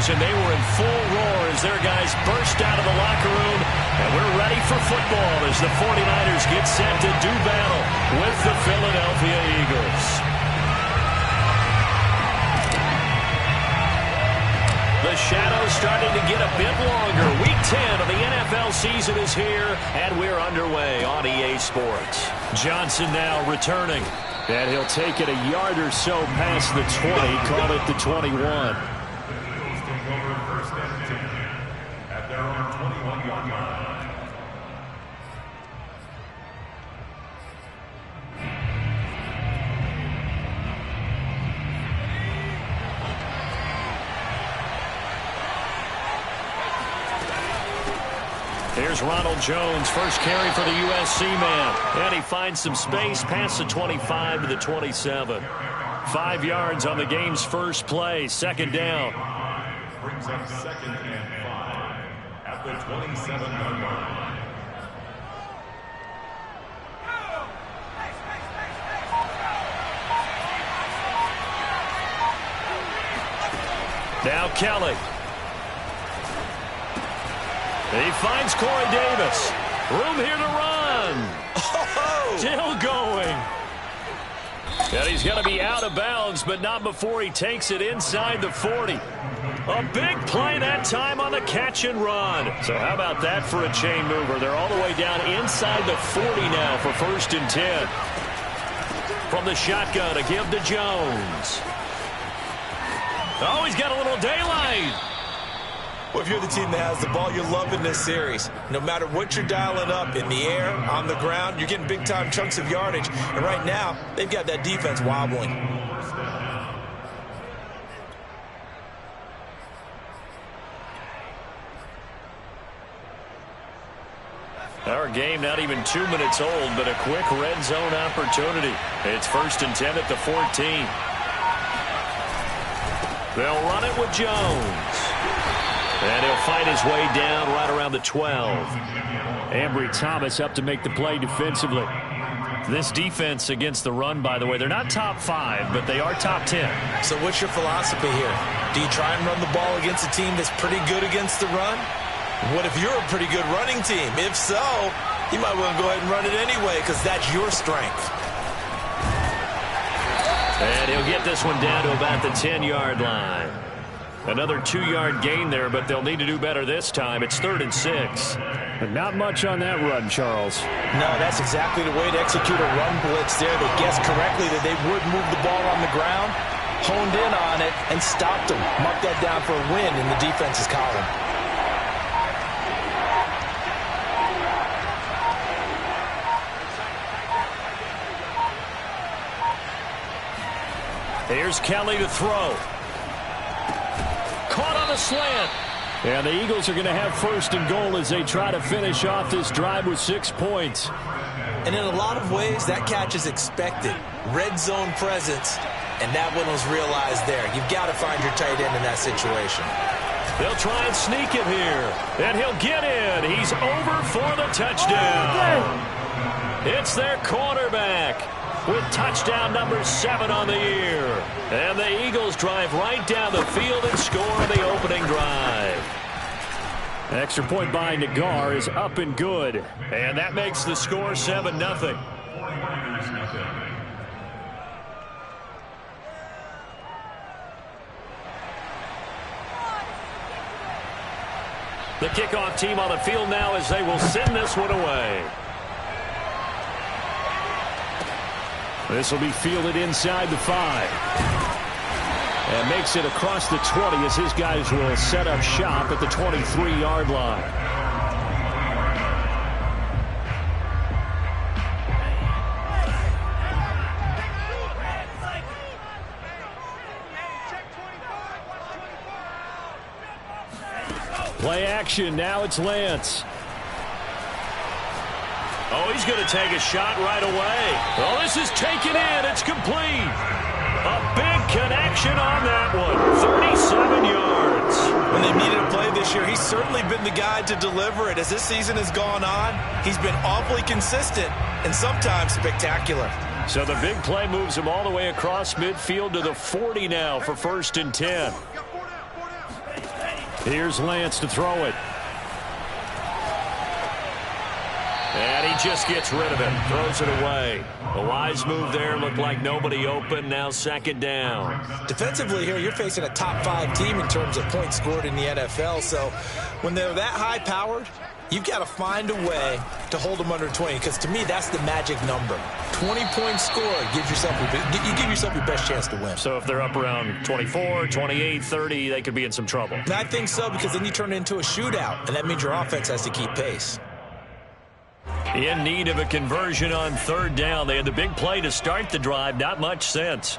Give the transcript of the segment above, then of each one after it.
and they were in full roar as their guys burst out of the locker room. And we're ready for football as the 49ers get set to do battle with the Philadelphia Eagles. The shadow's starting to get a bit longer. Week 10 of the NFL season is here, and we're underway on EA Sports. Johnson now returning. And he'll take it a yard or so past the 20, call it the 21. At their own 21-yard line. Here's Ronald Jones, first carry for the USC man. And he finds some space past the 25 to the 27. 5 yards on the game's first play, second down. Brings up 2nd and 5 at the 27-yard line. Now Kelly. He finds Corey Davis. Room here to run. Still going. And he's going to be out of bounds, but not before he takes it inside the 40. A big play that time on the catch and run. So how about that for a chain mover? They're all the way down inside the 40 now for 1st and 10. From the shotgun, a give to Jones. Oh, he's got a little daylight. Well, if you're the team that has the ball, you're loving this series. No matter what you're dialing up, in the air, on the ground, you're getting big-time chunks of yardage. And right now, they've got that defense wobbling. Our game not even 2 minutes old, but a quick red zone opportunity. It's 1st and 10 at the 14. They'll run it with Jones. And he'll fight his way down right around the 12. Ambry Thomas up to make the play defensively. This defense against the run, by the way, they're not top 5, but they are top 10. So what's your philosophy here? Do you try and run the ball against a team that's pretty good against the run? What if you're a pretty good running team? If so, you might want to go ahead and run it anyway because that's your strength. And he'll get this one down to about the 10-yard line. Another 2-yard gain there, but they'll need to do better this time. It's 3rd and 6. But not much on that run, Charles. No, that's exactly the way to execute a run blitz there. They guessed correctly that they would move the ball on the ground, honed in on it, and stopped them. Mark that down for a win in the defense's column. Here's Kelly to throw. Caught on a slant. And the Eagles are going to have 1st and goal as they try to finish off this drive with 6 points. And in a lot of ways, that catch is expected. Red zone presence, and that one was realized there. You've got to find your tight end in that situation. They'll try and sneak it here. And he'll get in. He's over for the touchdown. It's their quarterback with touchdown number 7 on the year. And the Eagles drive right down the field and score on the opening drive. An extra point by Nagar is up and good. And that makes the score 7-0. The kickoff team on the field now as they will send this one away. This will be fielded inside the 5. And makes it across the 20 as his guys will set up shop at the 23-yard line. Play action. Now it's Lance. Oh, he's going to take a shot right away. Oh, this is taken in. It's complete. A big connection on that one. 37 yards. When they needed a play this year, he's certainly been the guy to deliver it. As this season has gone on, he's been awfully consistent and sometimes spectacular. So the big play moves him all the way across midfield to the 40 now for 1st and 10. Here's Lance to throw it. And he just gets rid of it. Throws it away. A wise move there. Looked like nobody open. Now second down. Defensively here, you're facing a top 5 team in terms of points scored in the NFL. So when they're that high-powered, you've got to find a way to hold them under 20. Because to me, that's the magic number. 20 points scored gives yourself you give yourself your best chance to win. So if they're up around 24, 28, 30, they could be in some trouble. And I think so, because then you turn it into a shootout, and that means your offense has to keep pace. In need of a conversion on third down. They had the big play to start the drive. Not much sense.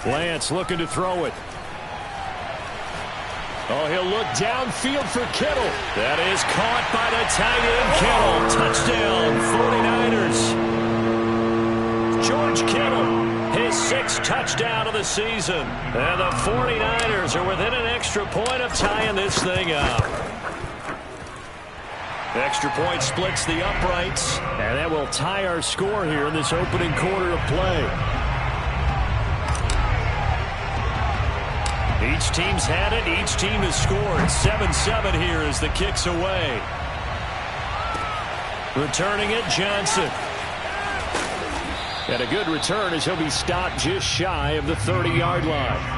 Lance looking to throw it. Oh, he'll look downfield for Kittle. That is caught by the tight end Kittle. Touchdown, 49ers. George Kittle, his 6th touchdown of the season. And the 49ers are within an extra point of tying this thing up. Extra point splits the uprights, and that will tie our score here in this opening quarter of play. Each team's had it. Each team has scored. 7-7 here as the kick's away. Returning it, Johnson. And a good return as he'll be stopped just shy of the 30-yard line.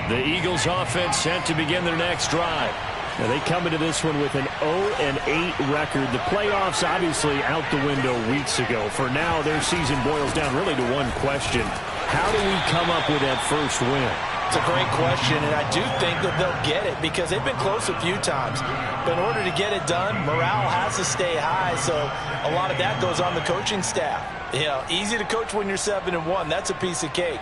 The Eagles offense set to begin their next drive. Now they come into this one with an 0-8 record. The playoffs obviously out the window weeks ago. For now, their season boils down really to one question. How do we come up with that first win? It's a great question, and I do think that they'll get it because they've been close a few times. But in order to get it done, morale has to stay high, so a lot of that goes on the coaching staff. You know, easy to coach when you're 7-1. That's a piece of cake.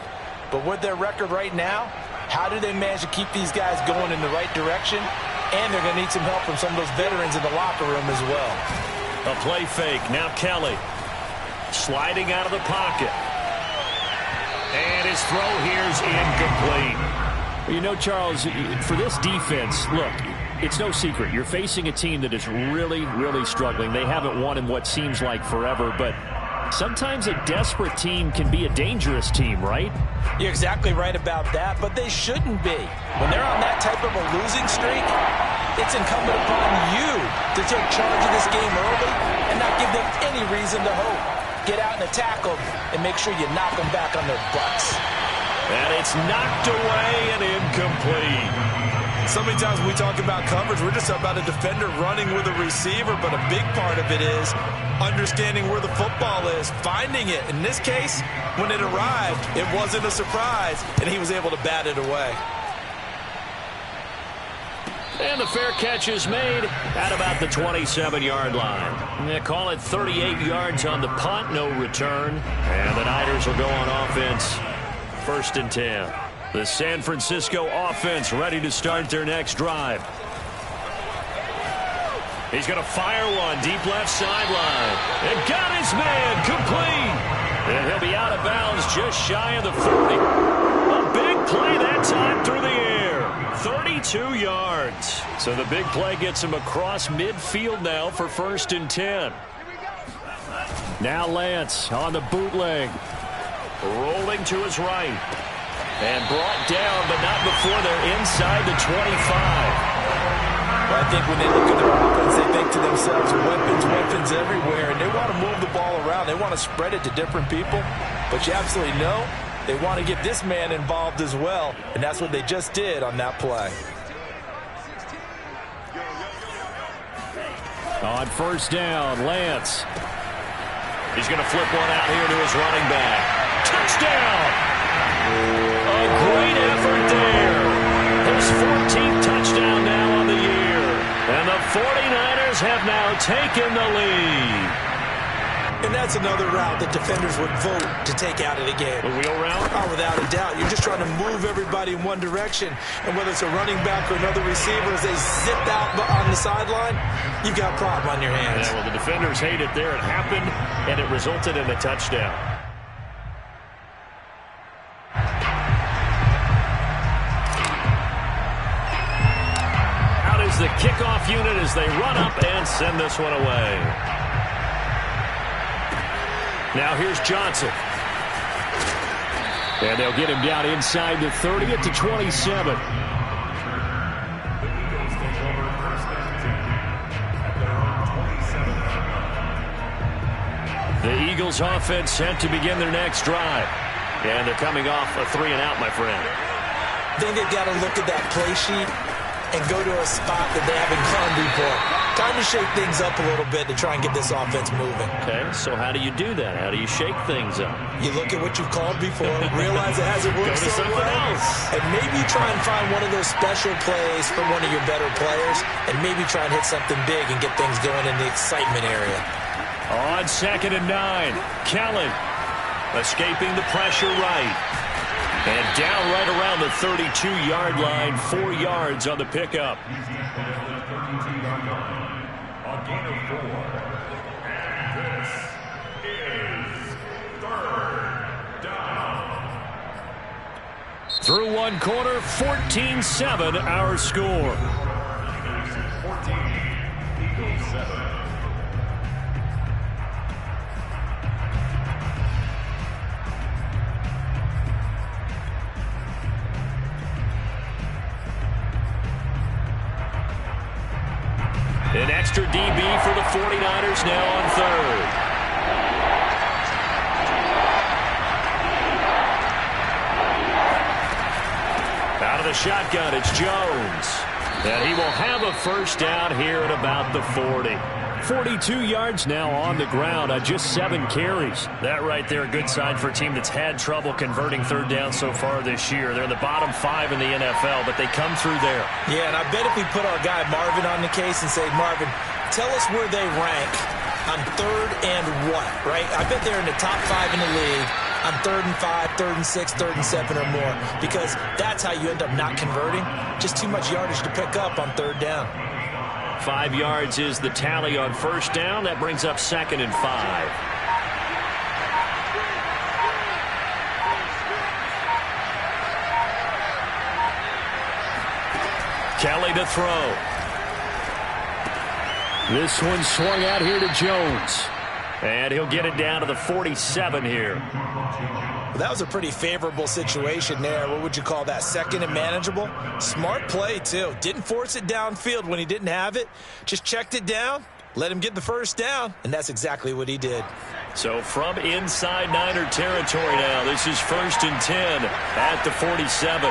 But with their record right now, how do they manage to keep these guys going in the right direction? And they're going to need some help from some of those veterans in the locker room as well. A play fake. Now Kelly sliding out of the pocket. And his throw here's incomplete. You know, Charles, for this defense, look, it's no secret. You're facing a team that is really, really struggling. They haven't won in what seems like forever, but sometimes a desperate team can be a dangerous team, right? You're exactly right about that, but they shouldn't be. When they're on that type of a losing streak, it's incumbent upon you to take charge of this game early and not give them any reason to hope. Get out and attack them and make sure you knock them back on their butts. And it's knocked away and incomplete. So many times when we talk about coverage, we're just about a defender running with a receiver, but a big part of it is understanding where the football is, finding it. In this case, when it arrived, it wasn't a surprise, and he was able to bat it away. And the fair catch is made at about the 27-yard line. They call it 38 yards on the punt, no return. And the Niners will go on offense, 1st and 10. The San Francisco offense ready to start their next drive. He's going to fire one deep left sideline. And got his man complete. And he'll be out of bounds just shy of the 40. A big play that time through the air. 32 yards. So the big play gets him across midfield now for 1st and 10. Now Lance on the bootleg. Rolling to his right. And brought down, but not before they're inside the 25. Well, I think when they look at their offense, they think to themselves, weapons everywhere, and they want to move the ball around. They want to spread it to different people. But you absolutely know they want to get this man involved as well, and that's what they just did on that play. On 1st down, Lance. He's going to flip one out here to his running back. Touchdown! A great effort there. His 14th touchdown now on the year. And the 49ers have now taken the lead. And that's another route that defenders would vote to take out of the game. The wheel route? Oh, without a doubt. You're just trying to move everybody in one direction. And whether it's a running back or another receiver, as they zip out on the sideline, you've got a problem on your hands. Yeah, well, the defenders hate it there. It happened, and it resulted in a touchdown. Out is the kickoff unit as they run up and send this one away. Now here's Johnson. And they'll get him down inside the 30 at the 27. The Eagles offense set to begin their next drive. And they're coming off a 3-and-out, my friend. I think they've got to look at that play sheet and go to a spot that they haven't gone before. Time to shake things up a little bit to try and get this offense moving. Okay, so how do you do that? How do you shake things up? You look at what you've called before, realize it hasn't worked Go to so something well, else. and maybe try and find one of those special plays from one of your better players, and maybe try and hit something big and get things going in the excitement area. On 2nd and 9, Kelly escaping the pressure right. And down right around the 32-yard line, 4 yards on the pickup. A gain of 4. And this is 3rd down. Through one quarter, 14-7 our score. 14, Eagles 7. An extra DB for the 49ers now on 3rd. Out of the shotgun, it's Jones. And he will have a first down here at about the 40. 42 yards now on the ground on just 7 carries. That right there, a good sign for a team that's had trouble converting 3rd down so far this year. They're in the bottom 5 in the NFL, but they come through there. Yeah, and I bet if we put our guy Marvin on the case and say, Marvin, tell us where they rank on 3rd and what, right? I bet they're in the top 5 in the league on 3rd and 5, 3rd and 6, 3rd and 7 or more, because that's how you end up not converting. Just too much yardage to pick up on 3rd down. 5 yards is the tally on 1st down. That brings up 2nd and 5. Kelly to throw. This one swung out here to Jones. And he'll get it down to the 47 here. Well, that was a pretty favorable situation there. What would you call that? 2nd and manageable? Smart play, too. Didn't force it downfield when he didn't have it. Just checked it down, let him get the first down, and that's exactly what he did. So from inside Niner territory now, this is 1st and 10 at the 47.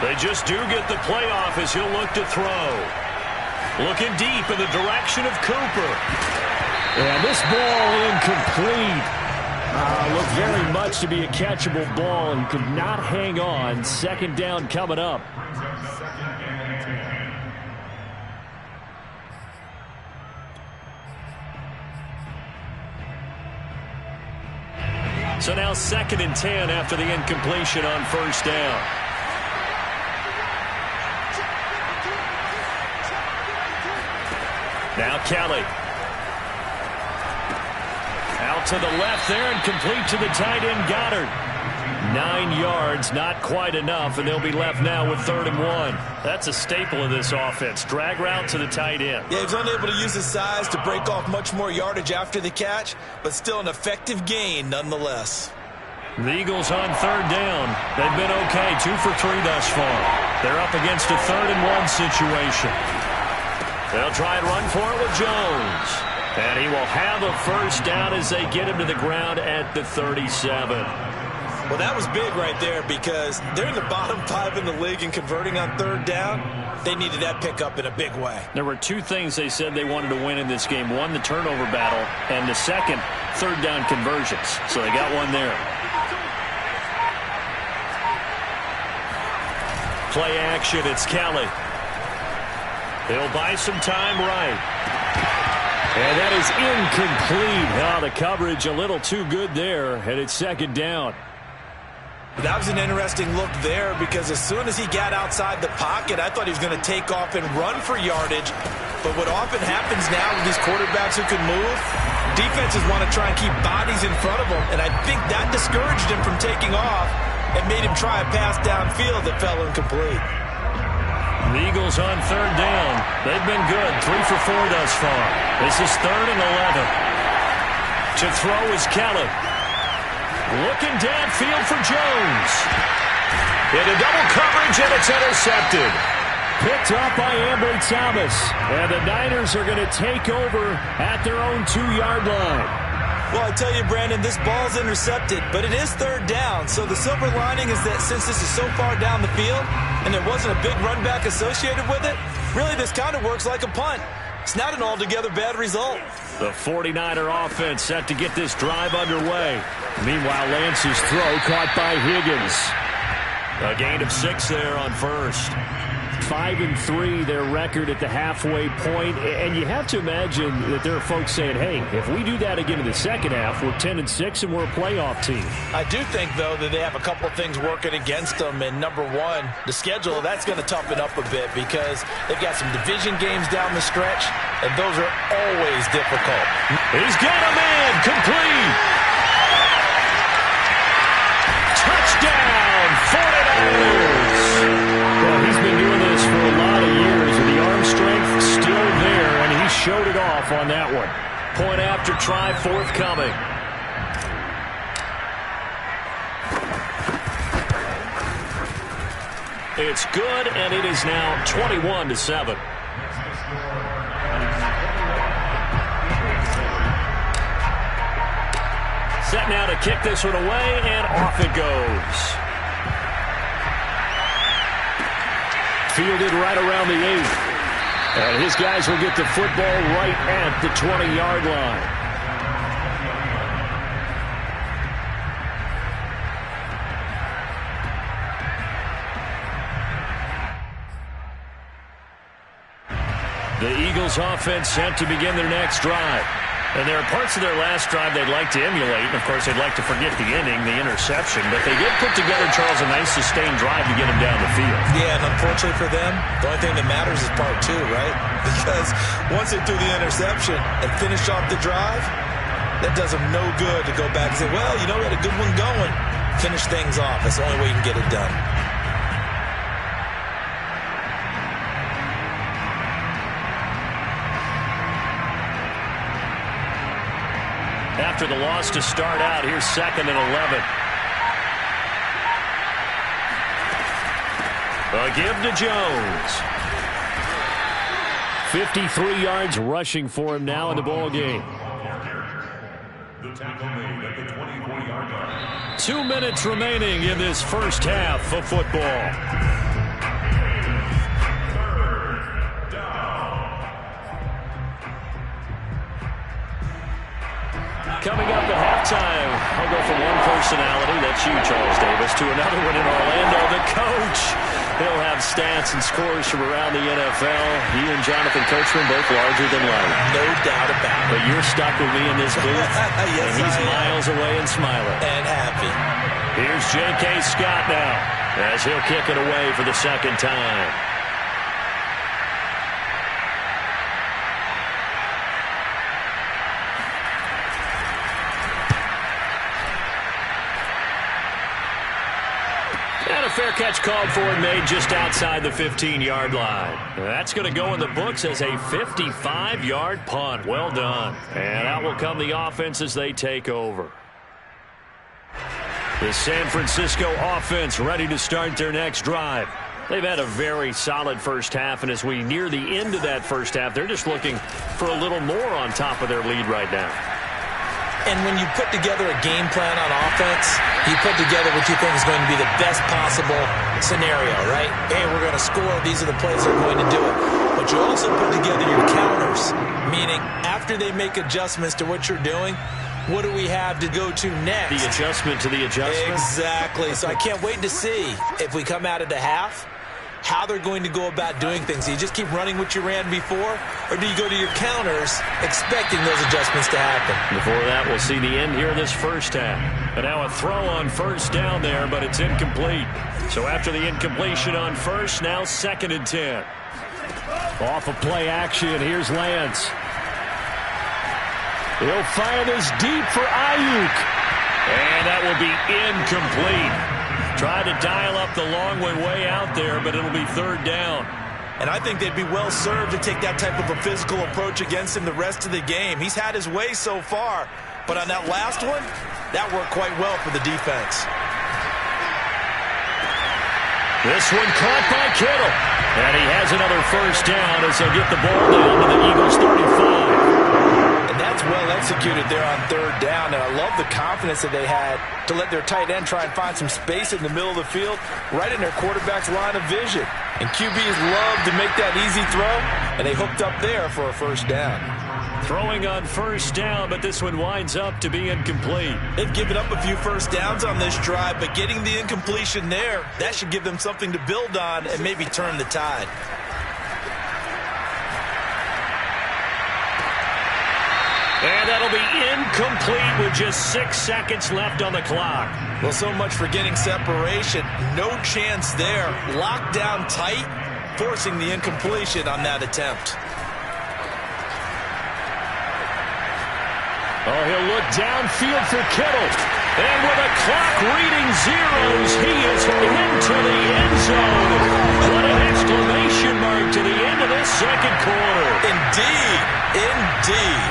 They just do get the playoff as he'll look to throw. Looking deep in the direction of Cooper. And this ball incomplete. Looked very much to be a catchable ball and could not hang on. 2nd down coming up. So now 2nd and 10 after the incompletion on 1st down. Now Kelly. Out to the left there and complete to the tight end Goddard. 9 yards, not quite enough, and they'll be left now with 3rd and 1. That's a staple of this offense. Drag route to the tight end. Yeah, he was unable to use his size to break off much more yardage after the catch, but still an effective gain nonetheless. The Eagles on 3rd down. They've been okay, 2 for 3 thus far. They're up against a 3rd and 1 situation. They'll try and run for it with Jones. And he will have a first down as they get him to the ground at the 37. Well, that was big right there because they're in the bottom 5 in the league in converting on 3rd down. They needed that pickup in a big way. There were 2 things they said they wanted to win in this game. One, the turnover battle, and the second, 3rd down conversions. So they got one there. Play action, it's Kelly. He'll buy some time right. And that is incomplete. Oh, the coverage a little too good there, and it's second down. That was an interesting look there because as soon as he got outside the pocket, I thought he was going to take off and run for yardage. But what often happens now with these quarterbacks who can move, defenses want to try and keep bodies in front of them. And I think that discouraged him from taking off and made him try a pass downfield that fell incomplete. The Eagles on third down. They've been good, 3 for 4 thus far. This is 3rd and 11. To throw is Kelly. Looking downfield for Jones. Into double coverage, and it's intercepted. Picked up by Ambry Thomas. And the Niners are going to take over at their own 2-yard line. Well, I tell you, Brandon, this ball's intercepted, but it is 3rd down. So the silver lining is that since this is so far down the field and there wasn't a big run back associated with it, really this kind of works like a punt. It's not an altogether bad result. The 49er offense set to get this drive underway. Meanwhile, Lance's throw caught by Higgins. A gain of 6 there on first. 5-3, their record at the halfway point. And you have to imagine that there are folks saying, hey, if we do that again in the second half, we're 10-6 and we're a playoff team. I do think, though, that they have a couple of things working against them. And number one, the schedule, that's going to toughen up a bit because they've got some division games down the stretch, and those are always difficult. He's got a man, complete. Touchdown, 49ers. Well, he's been doing this for a lot of years, and the arm strength still there, and he showed it off on that one. Point after try forthcoming. It's good, and it is now 21-7. Set now to kick this one away, and off it goes. Fielded right around the 8. And his guys will get the football right at the 20-yard line. The Eagles offense set to begin their next drive. And there are parts of their last drive they'd like to emulate. And, of course, they'd like to forget the inning, the interception. But they did put together, Charles, a nice sustained drive to get him down the field. Yeah, and unfortunately for them, the only thing that matters is part 2, right? Because once they threw the interception and finished off the drive, that does them no good to go back and say, well, you know, we had a good one going. Finish things off. That's the only way you can get it done. After the loss to start out, here's 2nd and 11. A give to Jones. 53 yards rushing for him now in the ball game. The tackle made at the 24-yard line. 2 minutes remaining in this first half of football. Coming up at halftime, I'll go from one personality, that's you, Charles Davis, to another one in Orlando, the coach. He'll have stats and scores from around the NFL. He and Jonathan Coachman both larger than life. No doubt about it. But you're stuck with me in this booth, yes, and he's miles away and smiling. And happy. Here's J.K. Scott now, as he'll kick it away for the second time. Fair catch called for and made just outside the 15-yard line. That's going to go in the books as a 55-yard punt. Well done. And out will come the offense as they take over. The San Francisco offense ready to start their next drive. They've had a very solid first half, and as we near the end of that first half, they're just looking for a little more on top of their lead right now. And when you put together a game plan on offense, you put together what you think is going to be the best possible scenario, right? Hey, we're going to score. These are the plays that are going to do it. But you also put together your counters, meaning after they make adjustments to what you're doing, what do we have to go to next? The adjustment to the adjustment? Exactly. So I can't wait to see if we come out of the half how they're going to go about doing things. Do you just keep running what you ran before, or do you go to your counters expecting those adjustments to happen? Before that, we'll see the end here of this first half. And now a throw on first down there, but it's incomplete. So after the incompletion on first, now 2nd and 10. Off of play action, here's Lance. He'll fire this deep for Ayuk. And that will be incomplete. Tried to dial up the long way out there, but it'll be 3rd down. And I think they'd be well served to take that type of a physical approach against him the rest of the game. He's had his way so far, but on that last one, that worked quite well for the defense. This one caught by Kittle. And he has another first down as they'll get the ball down to the Eagles 35. And that's well executed there on 3rd down. And I love the confidence that they had to let their tight end try and find some space in the middle of the field, right in their quarterback's line of vision. And QBs love to make that easy throw, and they hooked up there for a first down. Throwing on first down, but this one winds up to be incomplete. They've given up a few first downs on this drive, but getting the incompletion there, that should give them something to build on and maybe turn the tide. And that'll be incomplete with just 6 seconds left on the clock. Well, so much for getting separation. No chance there. Locked down tight, forcing the incompletion on that attempt. Oh, he'll look downfield for Kittle. And with a clock reading zeros, he is into the end zone. What an exclamation mark to the end of this 2nd quarter. Indeed. Indeed.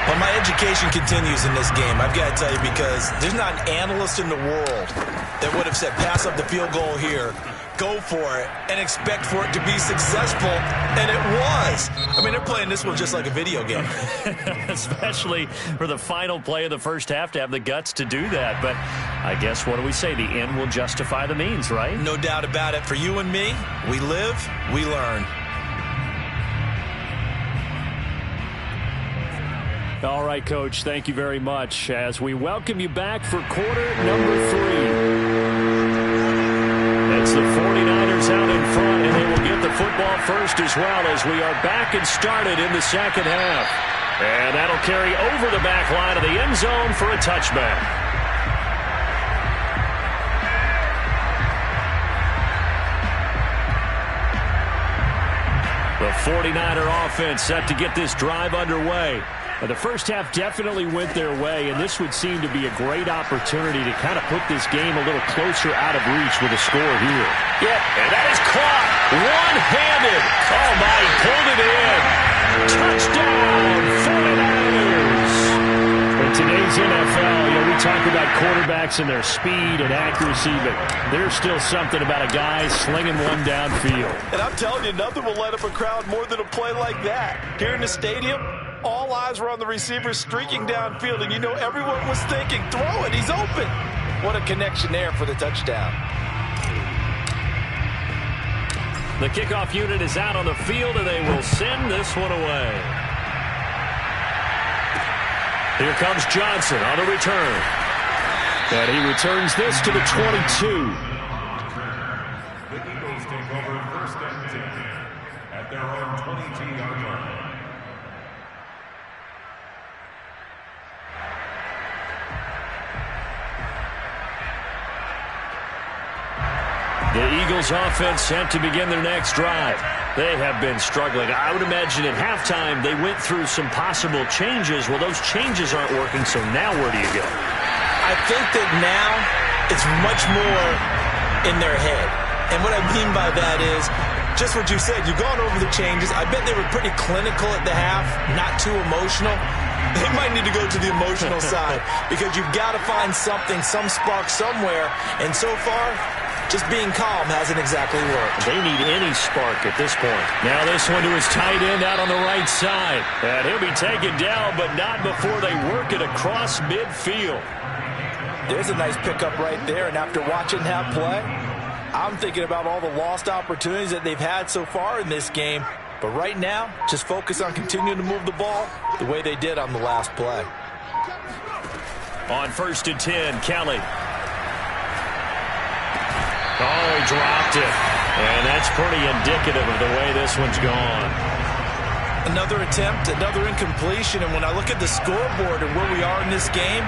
Well, my education continues in this game, I've got to tell you, because there's not an analyst in the world that would have said pass up the field goal here, go for it, and expect for it to be successful, and it was. I mean, they're playing this one just like a video game. Especially for the final play of the first half to have the guts to do that. But I guess, what do we say? The end will justify the means, right? No doubt about it. For you and me, we live, we learn. All right, Coach, thank you very much as we welcome you back for quarter number 3. It's the 49ers out in front, and they will get the football first as well as we are back and started in the 2nd half. And that'll carry over the back line of the end zone for a touchback. The 49er offense set to get this drive underway. The first half definitely went their way, and this would seem to be a great opportunity to kind of put this game a little closer out of reach with a score here. Yeah, and that is caught one-handed. Oh, my, he pulled it in. Touchdown, 49ers. In today's NFL, we talk about quarterbacks and their speed and accuracy, but there's still something about a guy slinging one downfield. And I'm telling you, nothing will light up a crowd more than a play like that. Here in the stadium, all eyes were on the receiver streaking downfield, and everyone was thinking, throw it, he's open. What a connection there for the touchdown. The kickoff unit is out on the field, and they will send this one away. Here comes Johnson on the return. And he returns this to the 22. The Eagles take over 1st and 10 at their own 22-yard line. The Eagles offense set to begin their next drive. They have been struggling. I would imagine at halftime they went through some possible changes. Well, those changes aren't working, so now where do you go? I think that now it's much more in their head. And what I mean by that is just what you said. You've gone over the changes. I bet they were pretty clinical at the half, not too emotional. They might need to go to the emotional side because you've got to find something, some spark somewhere. And so far, just being calm hasn't exactly worked. They need any spark at this point. Now this one to his tight end out on the right side. And he'll be taken down, but not before they work it across midfield. There's a nice pickup right there. And after watching that play, I'm thinking about all the lost opportunities that they've had so far in this game. But right now, just focus on continuing to move the ball the way they did on the last play. On 1st and 10, Kelly. Oh, he dropped it. And that's pretty indicative of the way this one's gone. Another attempt, another incompletion, and when I look at the scoreboard and where we are in this game,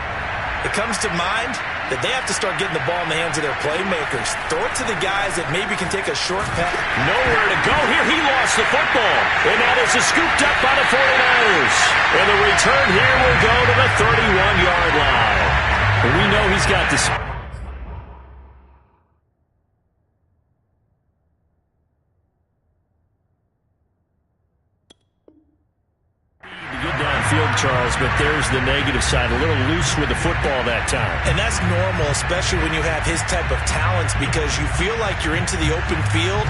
it comes to mind that they have to start getting the ball in the hands of their playmakers. Throw it to the guys that maybe can take a short pass. Nowhere to go here. He lost the football. And now this is scooped up by the 49ers. And the return here will go to the 31-yard line. And we know he's got this. Good downfield, Charles, but there's the negative side. A little loose with the football that time. And that's normal, especially when you have his type of talents, because you feel like you're into the open field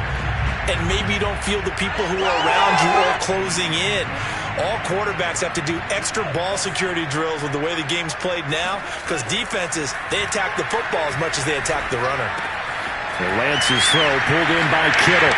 and maybe you don't feel the people who are around you all closing in. All quarterbacks have to do extra ball security drills with the way the game's played now, because defenses, they attack the football as much as they attack the runner. Lance's throw pulled in by Kittle.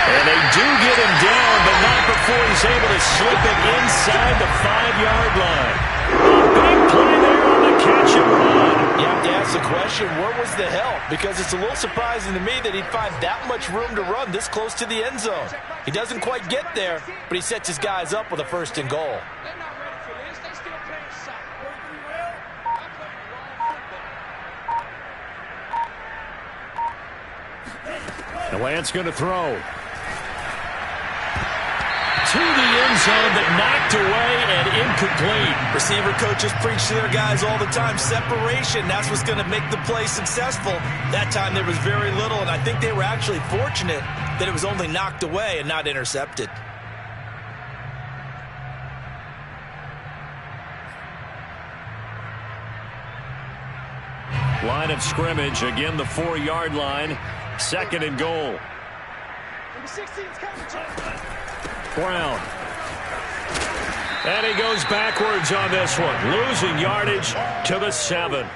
And they do get him down, but not before he's able to slip it inside the 5-yard line. A big play there on the catch and run. You have to ask the question, where was the help? Because it's a little surprising to me that he'd find that much room to run this close to the end zone. He doesn't quite get there, but he sets his guys up with a 1st and goal. The Lance going to throw. To the end zone, but knocked away and incomplete. Receiver coaches preach to their guys all the time. Separation, that's what's going to make the play successful. That time there was very little, and I think they were actually fortunate that it was only knocked away and not intercepted. Line of scrimmage, again the 4-yard line. 2nd and goal. Brown. And he goes backwards on this one. Losing yardage to the 7.